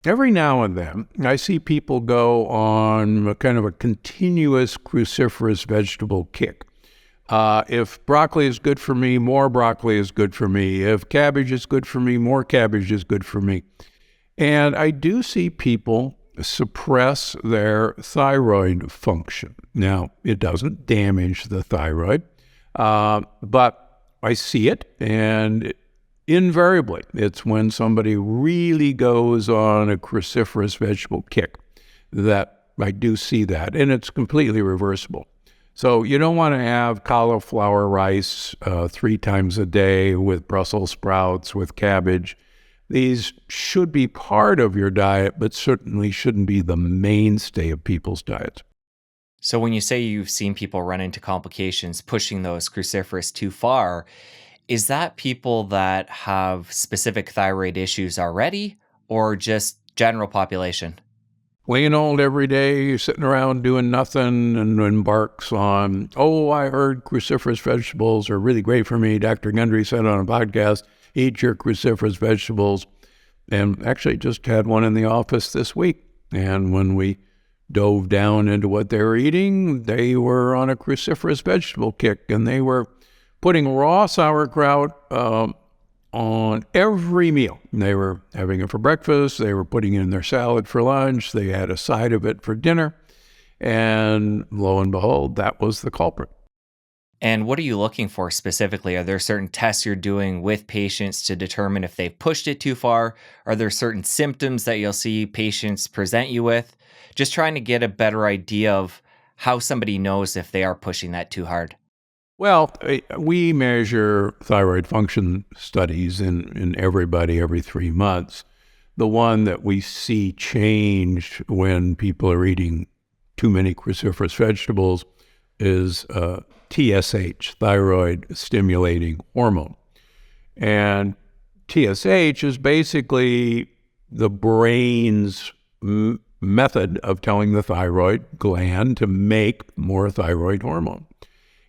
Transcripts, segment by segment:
Every now and then, I see people go on a kind of a continuous cruciferous vegetable kick. If broccoli is good for me, more broccoli is good for me. If cabbage is good for me, more cabbage is good for me. And I do see people suppress their thyroid function. Now, it doesn't damage the thyroid, but I see it, and invariably, it's when somebody really goes on a cruciferous vegetable kick that I do see that, and it's completely reversible. So you don't want to have cauliflower rice 3 times a day with Brussels sprouts, with cabbage. These should be part of your diet, but certainly shouldn't be the mainstay of people's diets. So when you say you've seen people run into complications pushing those cruciferous too far, is that people that have specific thyroid issues already or just general population? Plain old every day, sitting around doing nothing and embarks on, oh, I heard cruciferous vegetables are really great for me. Dr. Gundry said on a podcast, eat your cruciferous vegetables. And actually just had one in the office this week. And when we dove down into what they were eating, they were on a cruciferous vegetable kick, and they were putting raw sauerkraut on every meal. They were having it for breakfast, they were putting it in their salad for lunch, they had a side of it for dinner, and lo and behold, that was the culprit. And what are you looking for specifically? Are there certain tests you're doing with patients to determine if they've pushed it too far? Are there certain symptoms that you'll see patients present you with? Just trying to get a better idea of how somebody knows if they are pushing that too hard. Well, we measure thyroid function studies in everybody every 3 months. The one that we see change when people are eating too many cruciferous vegetables is TSH, thyroid stimulating hormone. And TSH is basically the brain's method of telling the thyroid gland to make more thyroid hormone.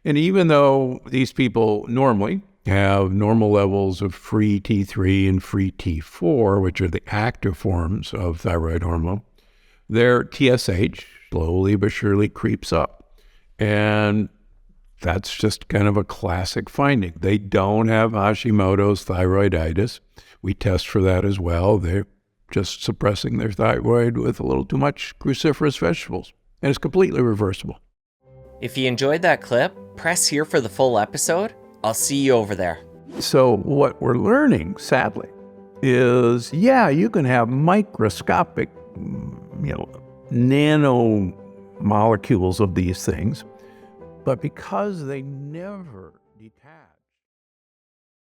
And even though these people normally have normal levels of free T3 and free T4, which are the active forms of thyroid hormone, their TSH slowly but surely creeps up. And that's just kind of a classic finding. They don't have Hashimoto's thyroiditis. We test for that as well. They're just suppressing their thyroid with a little too much cruciferous vegetables. And it's completely reversible. If you enjoyed that clip, press here for the full episode. I'll see you over there. So what we're learning, sadly, is, you can have microscopic, nanomolecules of these things, but because they never detach